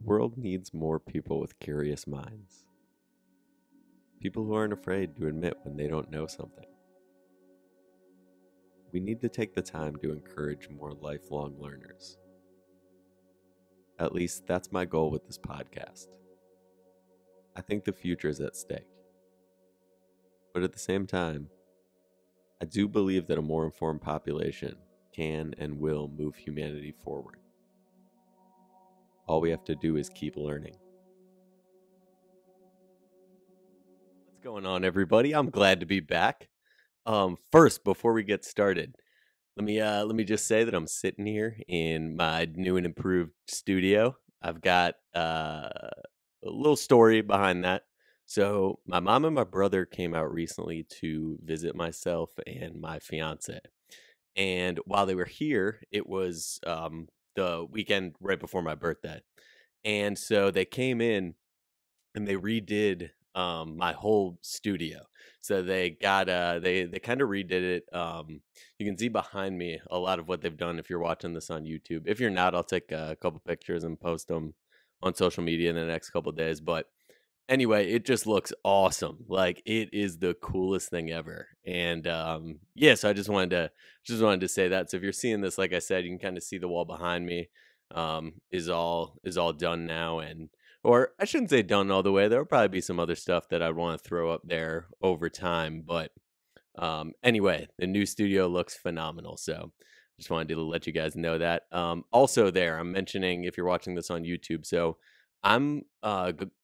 world needs more people with curious minds. People who aren't afraid to admit when they don't know something. We need to take the time to encourage more lifelong learners. At least that's my goal with this podcast. I think the future is at stake. But at the same time, I do believe that a more informed population can and will move humanity forward. All we have to do is keep learning. What's going on, everybody? I'm glad to be back. First, before we get started, let me just say that I'm sitting here in my new and improved studio. I've got a little story behind that. So, my mom and my brother came out recently to visit myself and my fiance. And while they were here, it was the weekend right before my birthday. And so they came in and they redid my whole studio. So they got they kind of redid it. You can see behind me a lot of what they've done if you're watching this on YouTube. If you're not, I'll take a couple pictures and post them on social media in the next couple days. But anyway, it just looks awesome. Like it is the coolest thing ever. And yeah, so I just wanted to say that. So if you're seeing this, like I said, you can kind of see the wall behind me is all done now. And or I shouldn't say done all the way. There'll probably be some other stuff that I want to throw up there over time. But anyway, the new studio looks phenomenal. So just wanted to let you guys know that. Also, there, I'm mentioning if you're watching this on YouTube. So I'm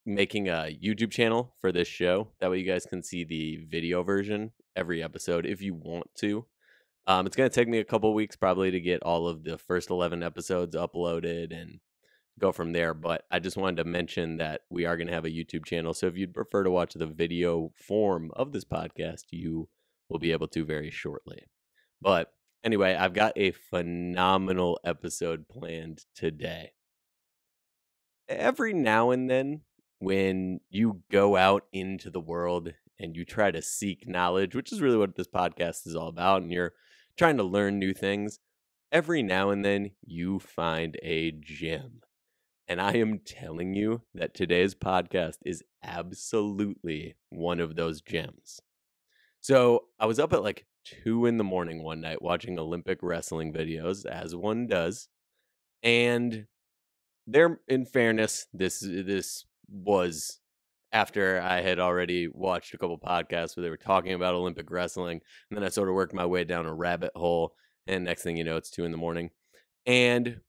making a YouTube channel for this show. That way you guys can see the video version every episode if you want to. It's going to take me a couple weeks probably to get all of the first 11 episodes uploaded and go from there. But I just wanted to mention that we are going to have a YouTube channel. So if you'd prefer to watch the video form of this podcast, you will be able to very shortly. But anyway, I've got a phenomenal episode planned today. Every now and then, when you go out into the world and you try to seek knowledge, which is really what this podcast is all about, and you're trying to learn new things, every now and then you find a gem. And I am telling you that today's podcast is absolutely one of those gems. So I was up at like 2 in the morning one night watching Olympic wrestling videos, as one does. And there, in fairness, this was after I had already watched a couple podcasts where they were talking about Olympic wrestling, and then I sort of worked my way down a rabbit hole, and next thing you know, it's 2 in the morning. And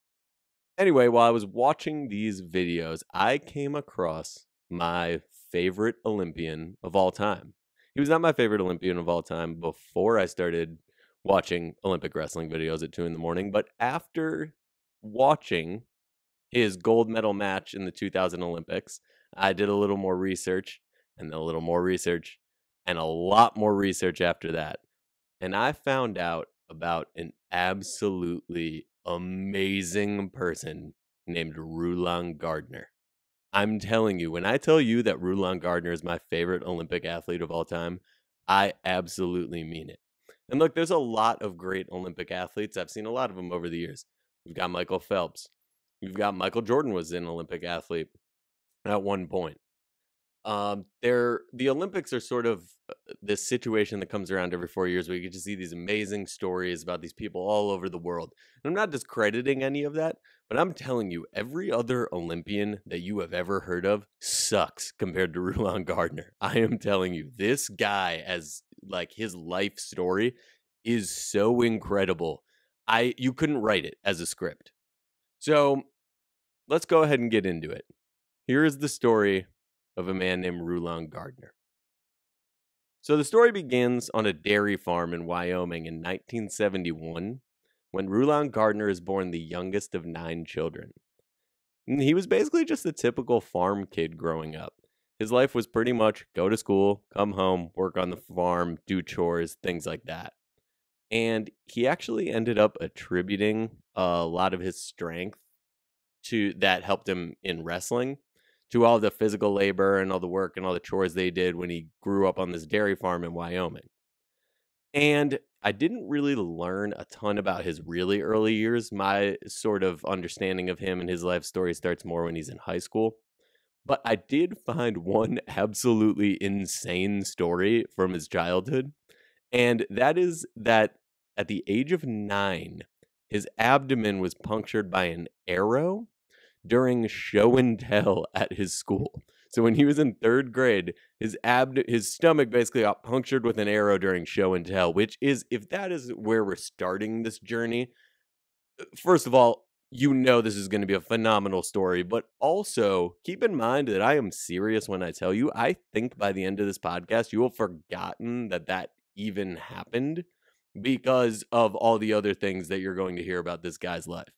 anyway, while I was watching these videos, I came across my favorite Olympian of all time. He was not my favorite Olympian of all time before I started watching Olympic wrestling videos at 2 in the morning, but after watching his gold medal match in the 2000 Olympics, I did a little more research and then a little more research and a lot more research after that. And I found out about an absolutely amazing person named Rulon Gardner. I'm telling you, when I tell you that Rulon Gardner is my favorite Olympic athlete of all time, I absolutely mean it. And look, there's a lot of great Olympic athletes. I've seen a lot of them over the years. We've got Michael Phelps. We've got Michael Jordan was an Olympic athlete at one point. The Olympics are sort of this situation that comes around every 4 years where you get to see these amazing stories about these people all over the world. And I'm not discrediting any of that, but I'm telling you, every other Olympian that you have ever heard of sucks compared to Rulon Gardner. I am telling you, this guy, as like his life story, is so incredible. You couldn't write it as a script. So let's go ahead and get into it. Here is the story of a man named Rulon Gardner. So the story begins on a dairy farm in Wyoming in 1971 when Rulon Gardner is born the youngest of 9 children. And he was basically just a typical farm kid growing up. His life was pretty much go to school, come home, work on the farm, do chores, things like that. And he actually ended up attributing a lot of his strength to that helped him in wrestling to all the physical labor and all the work and all the chores they did when he grew up on this dairy farm in Wyoming. And I didn't really learn a ton about his really early years. My sort of understanding of him and his life story starts more when he's in high school. But I did find one absolutely insane story from his childhood, and that is that at the age of 9, his abdomen was punctured by an arrow during show and tell at his school. So when he was in 3rd grade, his stomach basically got punctured with an arrow during show and tell, which is if that is where we're starting this journey, first of all, you know this is gonna be a phenomenal story, but also keep in mind that I am serious when I tell you, I think by the end of this podcast, you will have forgotten that that even happened because of all the other things that you're going to hear about this guy's life.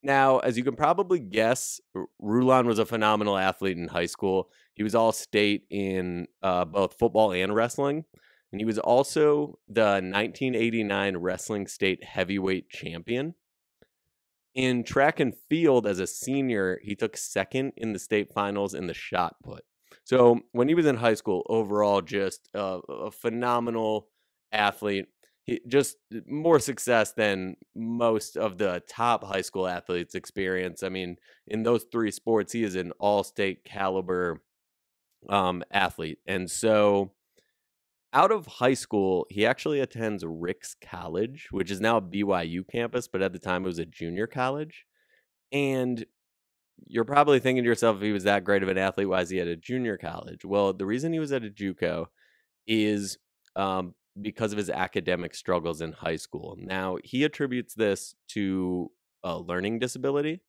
Now, as you can probably guess, Rulon was a phenomenal athlete in high school. He was all state in both football and wrestling. And he was also the 1989 wrestling state heavyweight champion. In track and field as a senior, he took second in the state finals in the shot put. So when he was in high school, overall, just a phenomenal athlete. He just more success than most of the top high school athletes experience. I mean, in those three sports, he is an all-state caliber athlete. And so out of high school, he actually attends Ricks College, which is now a BYU campus, but at the time it was a junior college. And you're probably thinking to yourself, if he was that great of an athlete, why is he at a junior college? Well, the reason he was at a JUCO is because of his academic struggles in high school. Now, he attributes this to a learning disability,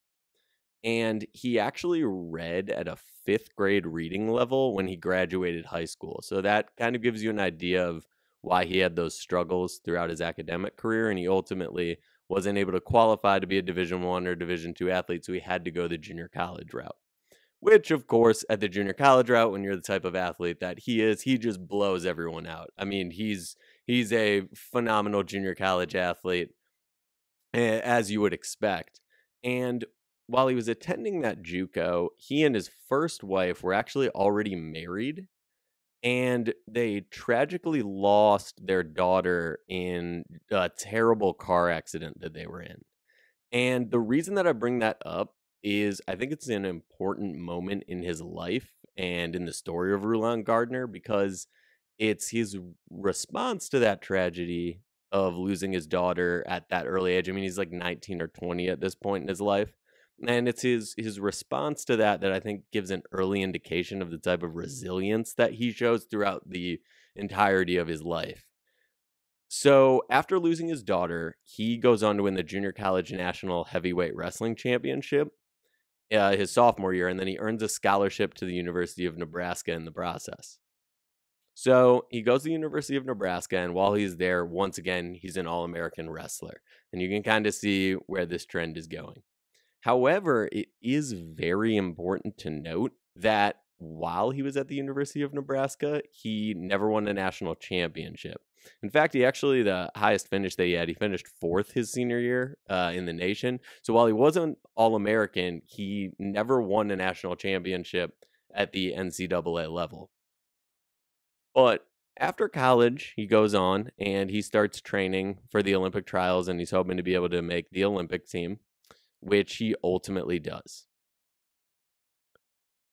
and he actually read at a 5th grade reading level when he graduated high school. So that kind of gives you an idea of why he had those struggles throughout his academic career, and he ultimately wasn't able to qualify to be a Division 1 or Division 2 athlete, so he had to go the junior college route. Which, of course, at the junior college route, when you're the type of athlete that he is, he just blows everyone out. I mean, he's a phenomenal junior college athlete, as you would expect. And while he was attending that JUCO, he and his first wife were actually already married, and they tragically lost their daughter in a terrible car accident that they were in. And the reason that I bring that up is I think it's an important moment in his life and in the story of Rulon Gardner because it's his response to that tragedy of losing his daughter at that early age. I mean, he's like 19 or 20 at this point in his life. And it's his response to that that I think gives an early indication of the type of resilience that he shows throughout the entirety of his life. So after losing his daughter, he goes on to win the Junior College National Heavyweight Wrestling Championship his sophomore year, and then he earns a scholarship to the University of Nebraska in the process. So he goes to the University of Nebraska, and while he's there, once again, he's an All American wrestler. And you can kind of see where this trend is going. However, it is very important to note that while he was at the University of Nebraska, he never won a national championship. In fact, the highest finish that he finished 4th his senior year in the nation. So while he wasn't All American, he never won a national championship at the NCAA level. But after college, he goes on and he starts training for the Olympic trials, and he's hoping to be able to make the Olympic team, which he ultimately does.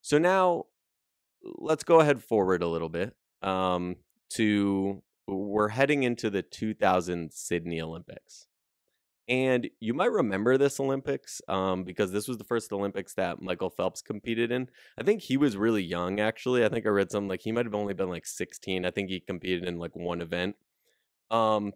So now let's go ahead forward a little bit to we're heading into the 2000 Sydney Olympics. And you might remember this Olympics because this was the first Olympics that Michael Phelps competed in. I think he was really young, actually. I think I read something like he might have only been like 16. I think he competed in like one event.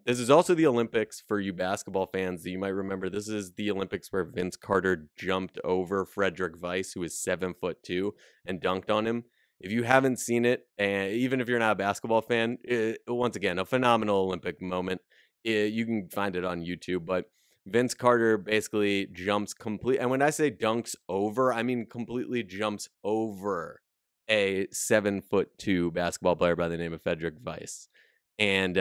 This is also the Olympics for you basketball fans that you might remember. This is the Olympics where Vince Carter jumped over Frederick Weiss, who is 7'2", and dunked on him. If you haven't seen it, and even if you're not a basketball fan, once again, a phenomenal Olympic moment. You can find it on YouTube, but Vince Carter basically jumps complete. And when I say dunks over, I mean completely jumps over a 7'2" basketball player by the name of Frederick Weiss. And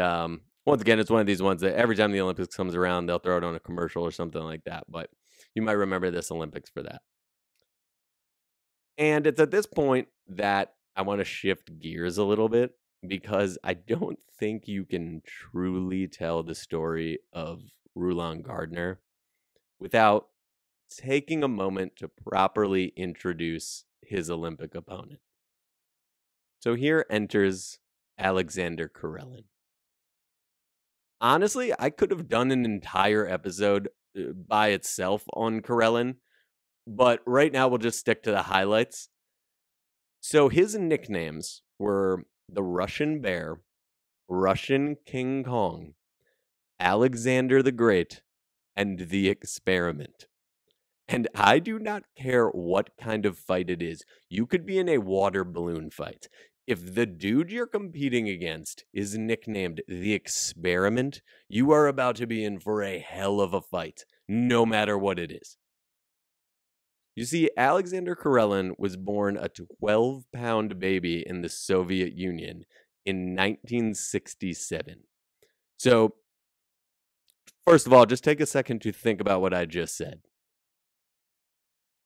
once again, it's one of these ones that every time the Olympics comes around, they'll throw it on a commercial or something like that. But you might remember this Olympics for that. And it's at this point that I want to shift gears a little bit because I don't think you can truly tell the story of Rulon Gardner without taking a moment to properly introduce his Olympic opponent. So here enters Alexander Karelin. Honestly, I could have done an entire episode by itself on Karelin, but right now we'll just stick to the highlights. So his nicknames were the Russian Bear, Russian King Kong, Alexander the Great, and the Experiment. And I do not care what kind of fight it is. You could be in a water balloon fight. If the dude you're competing against is nicknamed the Experiment, you are about to be in for a hell of a fight, no matter what it is. You see, Alexander Karelin was born a 12-pound baby in the Soviet Union in 1967. So, first of all, just take a second to think about what I just said.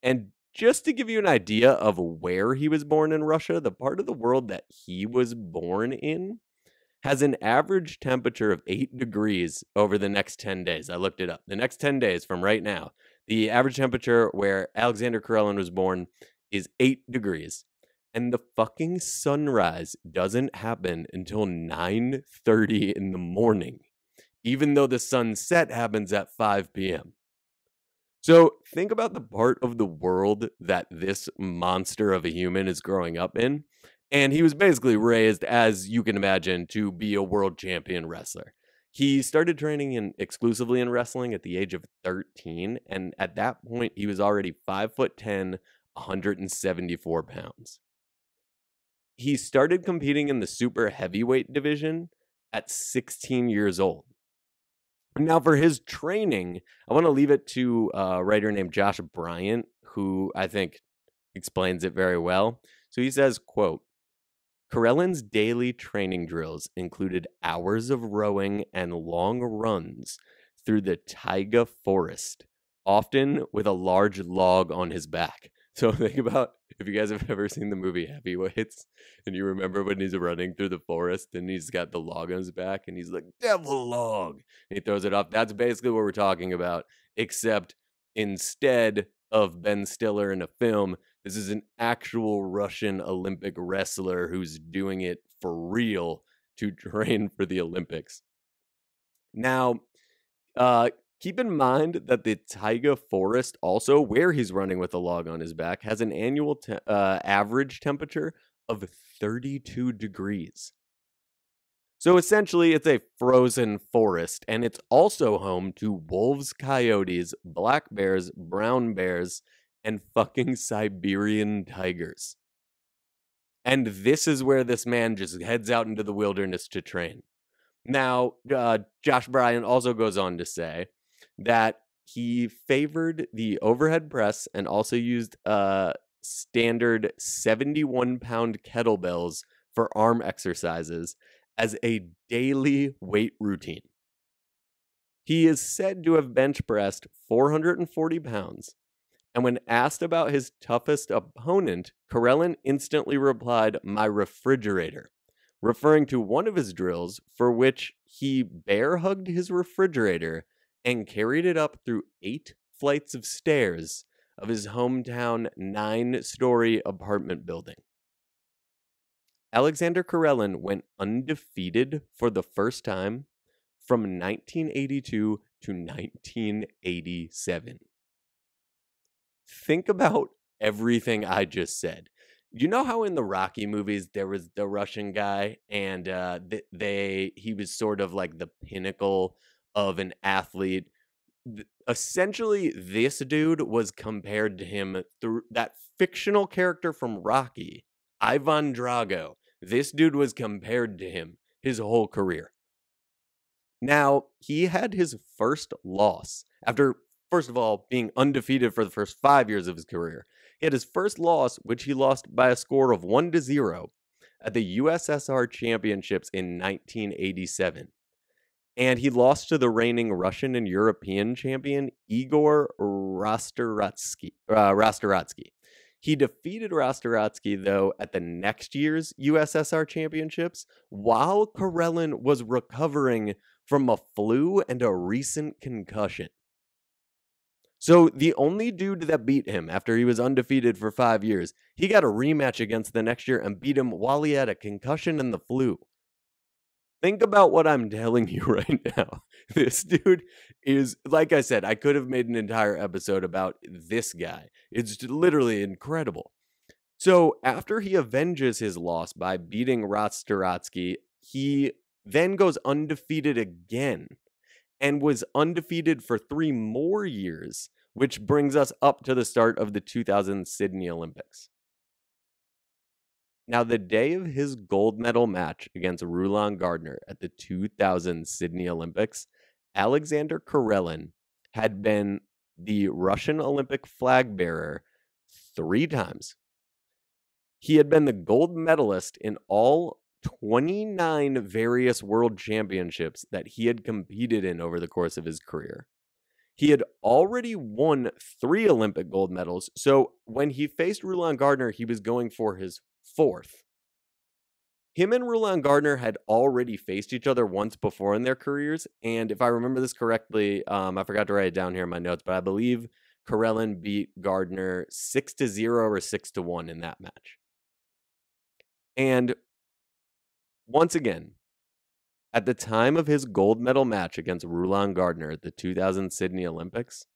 And just to give you an idea of where he was born in Russia, the part of the world that he was born in has an average temperature of 8 degrees over the next 10 days. I looked it up. The next 10 days from right now, the average temperature where Alexander Karelin was born is 8 degrees. And the fucking sunrise doesn't happen until 9:30 in the morning, even though the sunset happens at 5 p.m. So think about the part of the world that this monster of a human is growing up in. And he was basically raised, as you can imagine, to be a world champion wrestler. He started training exclusively in wrestling at the age of 13. And at that point, he was already 5'10", 174 pounds. He started competing in the super heavyweight division at 16 years old. Now, for his training, I want to leave it to a writer named Josh Bryant, who I think explains it very well. So he says, quote, Karelin's daily training drills included hours of rowing and long runs through the taiga forest, often with a large log on his back. So think about if you guys have ever seen the movie Heavyweights and you remember when he's running through the forest and he's got the log on his back and he's like, devil log, and he throws it off. That's basically what we're talking about, except instead of Ben Stiller in a film, this is an actual Russian Olympic wrestler who's doing it for real to train for the Olympics. Now, keep in mind that the taiga forest, also where he's running with a log on his back, has an annual average temperature of 32 degrees. So essentially, it's a frozen forest, and it's also home to wolves, coyotes, black bears, brown bears, and fucking Siberian tigers. And this is where this man just heads out into the wilderness to train. Now, Josh Bryan also goes on to say that he favored the overhead press and also used standard 71-pound kettlebells for arm exercises as a daily weight routine. He is said to have bench pressed 440 pounds. And when asked about his toughest opponent, Karelin instantly replied, my refrigerator, referring to one of his drills for which he bear hugged his refrigerator and carried it up through 8 flights of stairs of his hometown 9-story apartment building. Alexander Karelin went undefeated for the first time from 1982 to 1987. Think about everything I just said. You know how in the Rocky movies there was the Russian guy and he was sort of like the pinnacle of an athlete. Essentially, this dude was compared to him through that fictional character from Rocky, Ivan Drago. This dude was compared to him his whole career. Now, he had his first loss after, first of all, being undefeated for the first 5 years of his career. He had his first loss, which he lost by a score of 1-0 at the USSR Championships in 1987. And he lost to the reigning Russian and European champion, Igor Rostoratsky. He defeated Rostoratsky, though, at the next year's USSR Championships while Karelin was recovering from a flu and a recent concussion. So the only dude that beat him after he was undefeated for 5 years, he got a rematch against the next year and beat him while he had a concussion and the flu. Think about what I'm telling you right now. This dude is, like I said, I could have made an entire episode about this guy. It's literally incredible. So after he avenges his loss by beating Rostoratsky, he then goes undefeated again and was undefeated for 3 more years, which brings us up to the start of the 2000 Sydney Olympics. Now, the day of his gold medal match against Rulon Gardner at the 2000 Sydney Olympics, Alexander Karelin had been the Russian Olympic flag bearer 3 times. He had been the gold medalist in all 29 various world championships that he had competed in over the course of his career. He had already won 3 Olympic gold medals, so when he faced Rulon Gardner, he was going for his 4th. Him and Rulon Gardner had already faced each other once before in their careers, and if I remember this correctly, I forgot to write it down here in my notes, but I believe Karelin beat Gardner 6-0 or 6-1 in that match. And once again, at the time of his gold medal match against Rulon Gardner at the 2000 Sydney Olympics,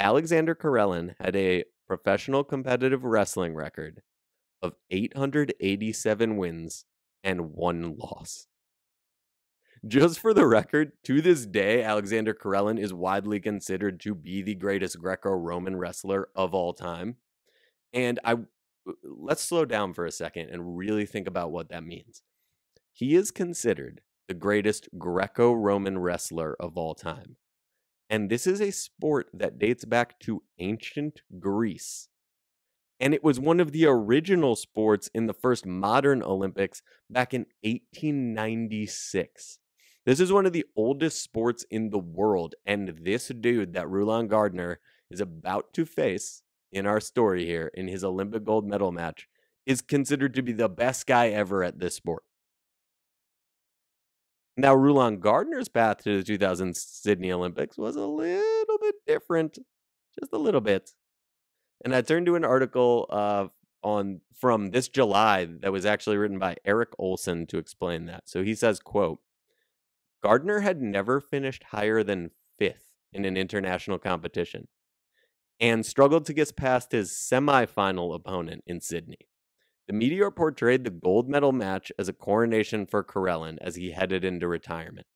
Alexander Karelin had a professional competitive wrestling record of 887 wins and 1 loss. Just for the record, to this day, Alexander Karelin is widely considered to be the greatest Greco-Roman wrestler of all time. And let's slow down for a second and really think about what that means. He is considered the greatest Greco-Roman wrestler of all time. And this is a sport that dates back to ancient Greece. And it was one of the original sports in the first modern Olympics back in 1896. This is one of the oldest sports in the world. And this dude that Rulon Gardner is about to face in our story here in his Olympic gold medal match is considered to be the best guy ever at this sport. Now, Rulon Gardner's path to the 2000 Sydney Olympics was a little bit different, just a little bit. And I turned to an article from this July that was actually written by Eric Olson to explain that. So he says, quote, Gardner had never finished higher than 5th in an international competition and struggled to get past his semifinal opponent in Sydney. The media portrayed the gold medal match as a coronation for Karelin as he headed into retirement.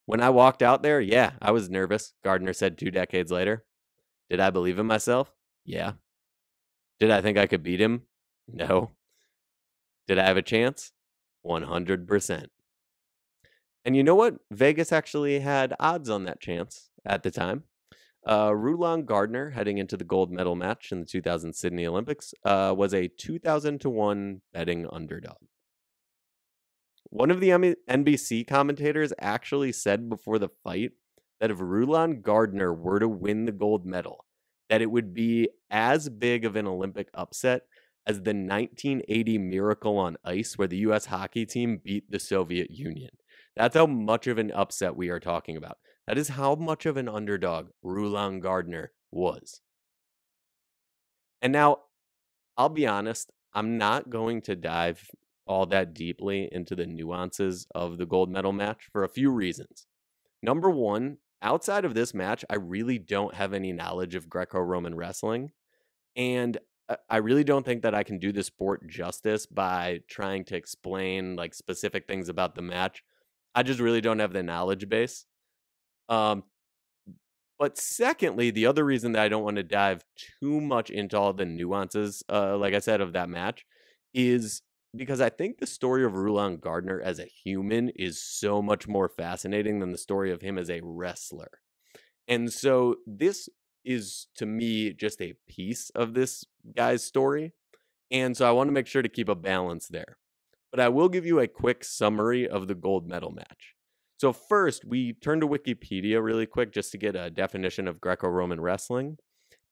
When I walked out there, yeah, I was nervous, Gardner said 2 decades later. Did I believe in myself? Yeah. Did I think I could beat him? No. Did I have a chance? 100%. And you know what? Vegas actually had odds on that chance at the time. Rulon Gardner, heading into the gold medal match in the 2000 Sydney Olympics, was a 2,000-1 betting underdog. One of the NBC commentators actually said before the fight that if Rulon Gardner were to win the gold medal, that it would be as big of an Olympic upset as the 1980 Miracle on Ice, where the U.S. hockey team beat the Soviet Union. That's how much of an upset we are talking about. That is how much of an underdog Rulon Gardner was. And now, I'll be honest, I'm not going to dive all that deeply into the nuances of the gold medal match for a few reasons. Number one, outside of this match, I really don't have any knowledge of Greco-Roman wrestling. And I really don't think that I can do the sport justice by trying to explain like specific things about the match. I just really don't have the knowledge base. But secondly, the other reason that I don't want to dive too much into all the nuances, like I said, of that match is because I think the story of Rulon Gardner as a human is so much more fascinating than the story of him as a wrestler. And so this is, to me, just a piece of this guy's story. And so I want to make sure to keep a balance there. But I will give you a quick summary of the gold medal match. So first, we turn to Wikipedia really quick just to get a definition of Greco-Roman wrestling.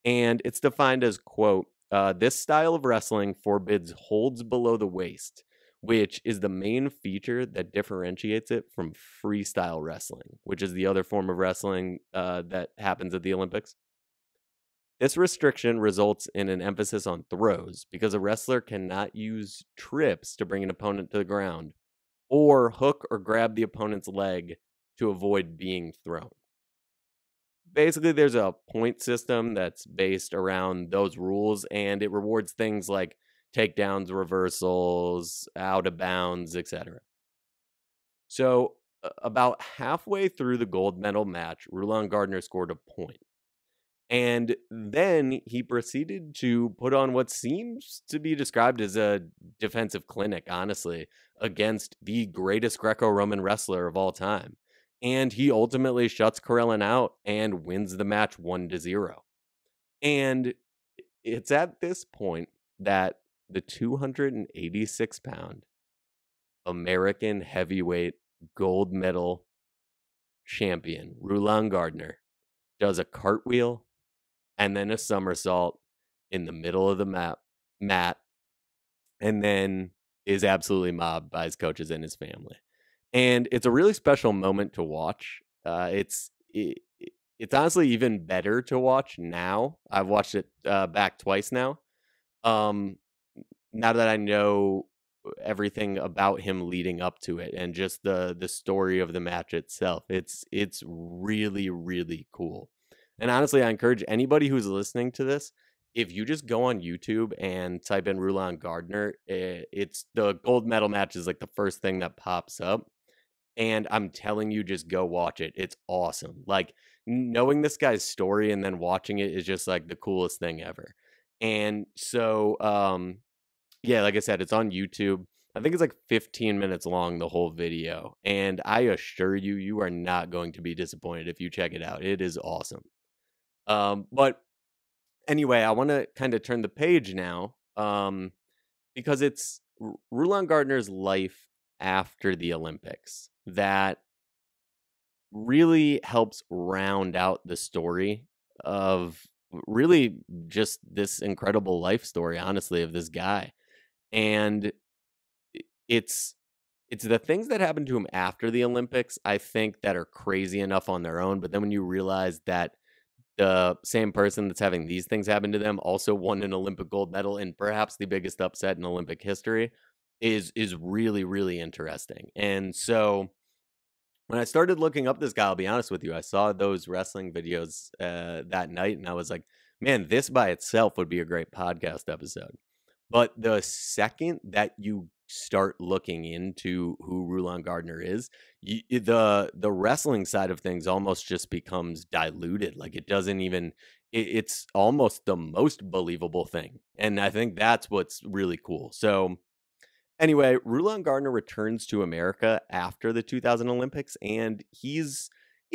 And it's defined as, quote, This style of wrestling forbids holds below the waist, which is the main feature that differentiates it from freestyle wrestling, which is the other form of wrestling that happens at the Olympics. This restriction results in an emphasis on throws because a wrestler cannot use trips to bring an opponent to the ground or hook or grab the opponent's leg to avoid being thrown. Basically, there's a point system that's based around those rules, and it rewards things like takedowns, reversals, out of bounds, etc. So, about halfway through the gold medal match, Rulon Gardner scored a point. And then he proceeded to put on what seems to be described as a defensive clinic, honestly, against the greatest Greco Roman wrestler of all time. And he ultimately shuts Karelin out and wins the match 1-0. And it's at this point that the 286-pound American heavyweight gold medal champion, Rulon Gardner, does a cartwheel and then a somersault in the middle of the mat, and then is absolutely mobbed by his coaches and his family. And it's a really special moment to watch. It's honestly even better to watch now. I've watched it back twice now. Um, Now that I know everything about him leading up to it and just the story of the match itself, it's really really cool. And honestly, I encourage anybody who's listening to this, if you just go on YouTube and type in Rulon Gardner, it's the gold medal match is like the first thing that pops up. And I'm telling you, just go watch it. It's awesome. Like knowing this guy's story and then watching it is just like the coolest thing ever. And so, yeah, like I said, it's on YouTube. I think it's like 15 minutes long, the whole video. And I assure you, you are not going to be disappointed if you check it out. It is awesome. But anyway, I want to kind of turn the page now because it's Rulon Gardner's life after the Olympics that really helps round out the story of really just this incredible life story, honestly, of this guy. And it's it's the things that happen to him after the Olympics, I think, that are crazy enough on their own. But then when you realize that the same person that's having these things happen to them also won an Olympic gold medal in perhaps the biggest upset in Olympic history is really, really interesting. And so when I started looking up this guy, I'll be honest with you, I saw those wrestling videos that night, and I was like, man, this by itself would be a great podcast episode. But the second that you start looking into who Rulon Gardner is, the wrestling side of things almost just becomes diluted. Like it doesn't even. It's almost the most believable thing, and I think that's what's really cool. So anyway, Rulon Gardner returns to America after the 2000 Olympics, and he's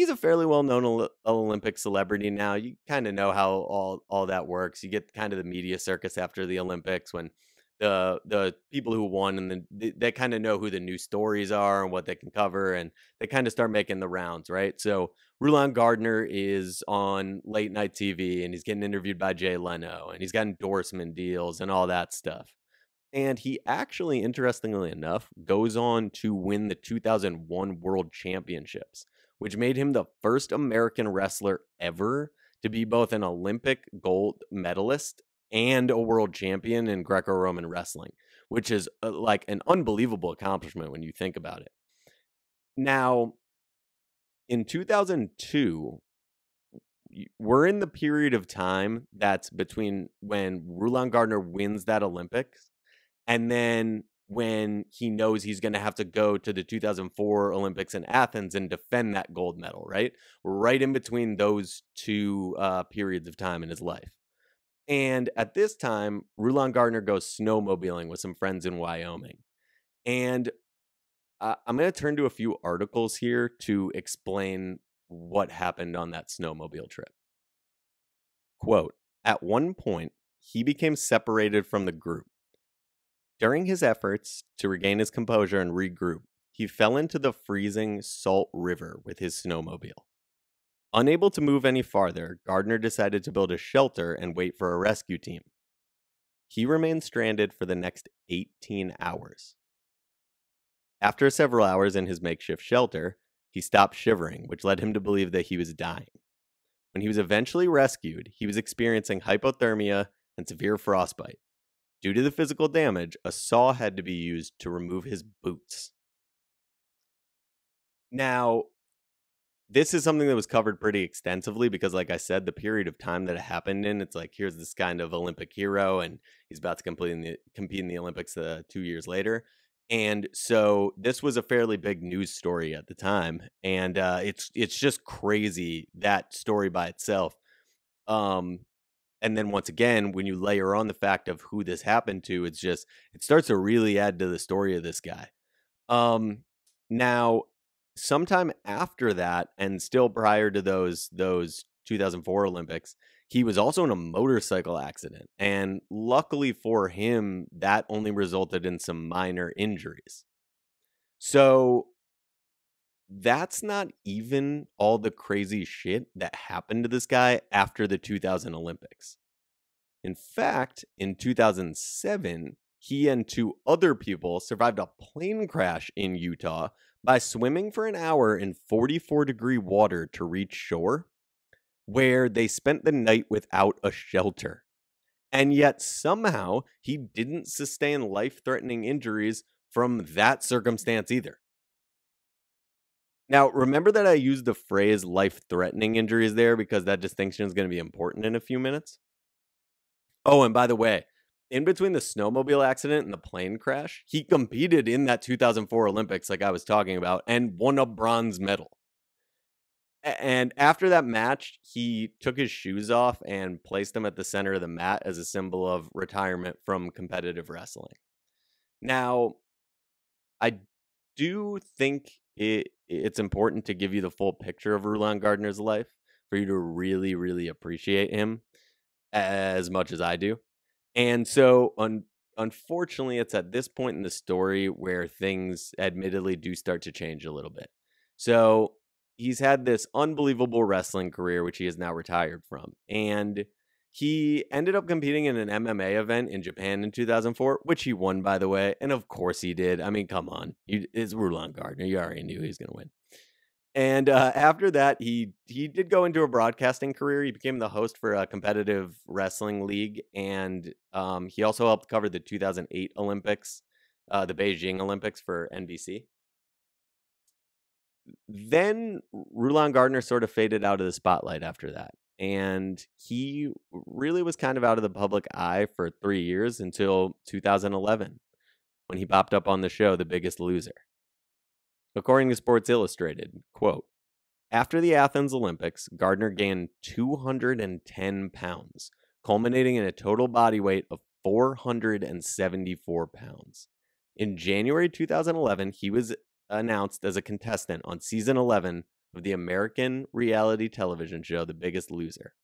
a fairly well-known Olympic celebrity now. You kind of know how all that works. You get kind of the media circus after the Olympics when the people who won and then they kind of know who the new stories are and what they can cover, and they kind of start making the rounds, right? So Rulon Gardner is on late night TV and he's getting interviewed by Jay Leno and he's got endorsement deals and all that stuff. And he actually, interestingly enough, goes on to win the 2001 World Championships, which made him the first American wrestler ever to be both an Olympic gold medalist and a world champion in Greco-Roman wrestling, which is like an unbelievable accomplishment when you think about it. Now, in 2002, we're in the period of time that's between when Rulon Gardner wins that Olympics and then when he knows he's going to have to go to the 2004 Olympics in Athens and defend that gold medal, right? Right in between those two periods of time in his life. And at this time, Rulon Gardner goes snowmobiling with some friends in Wyoming. And I'm going to turn to a few articles here to explain what happened on that snowmobile trip. Quote, at one point, he became separated from the group. During his efforts to regain his composure and regroup, he fell into the freezing Salt River with his snowmobile. Unable to move any farther, Gardner decided to build a shelter and wait for a rescue team. he remained stranded for the next 18 hours. After several hours in his makeshift shelter, he stopped shivering, which led him to believe that he was dying. When he was eventually rescued, he was experiencing hypothermia and severe frostbite. Due to the physical damage, a saw had to be used to remove his boots. Now, this is something that was covered pretty extensively because, like I said, the period of time that it happened in, it's like, here's this kind of Olympic hero, and he's about to compete in the Olympics 2 years later. And so this was a fairly big news story at the time, and it's just crazy, that story by itself. Um, and then once again, when you layer on the fact of who this happened to, it starts to really add to the story of this guy. Um, Now, sometime after that, and still prior to those 2004 Olympics, he was also in a motorcycle accident, and luckily for him, that only resulted in some minor injuries. So that's not even all the crazy shit that happened to this guy after the 2000 Olympics. In fact, in 2007, he and two other people survived a plane crash in Utah by swimming for an hour in 44-degree water to reach shore, where they spent the night without a shelter. And yet, somehow, he didn't sustain life threatening injuries from that circumstance either. Now, remember that I used the phrase life threatening injuries there because that distinction is going to be important in a few minutes? Oh, and by the way, in between the snowmobile accident and the plane crash, he competed in that 2004 Olympics, like I was talking about, and won a bronze medal. And after that match, he took his shoes off and placed them at the center of the mat as a symbol of retirement from competitive wrestling. Now, I do think it's important to give you the full picture of Rulon Gardner's life for you to really, really appreciate him as much as I do. And so, unfortunately, it's at this point in the story where things admittedly do start to change a little bit. So, he's had this unbelievable wrestling career, which he is now retired from. And he ended up competing in an MMA event in Japan in 2004, which he won, by the way. And of course he did. I mean, come on. It's Rulon Gardner. You already knew he was going to win. And after that, he did go into a broadcasting career. He became the host for a competitive wrestling league, and he also helped cover the 2008 Olympics, the Beijing Olympics for NBC. Then Rulon Gardner sort of faded out of the spotlight after that, and he really was kind of out of the public eye for 3 years until 2011, when he popped up on the show The Biggest Loser. According to Sports Illustrated, quote, after the Athens Olympics, Gardner gained 210 pounds, culminating in a total body weight of 474 pounds. In January 2011, he was announced as a contestant on season 11 of the American reality television show The Biggest Loser.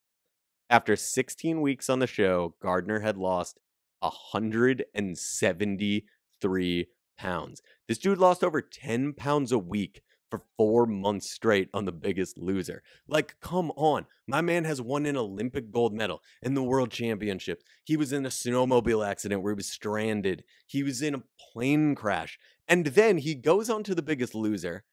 After 16 weeks on the show, Gardner had lost 173 pounds. This dude lost over 10 pounds a week for 4 months straight on The Biggest Loser. Like, come on. My man has won an Olympic gold medal in the World Championships. He was in a snowmobile accident where he was stranded. He was in a plane crash. And then he goes on to The Biggest Loser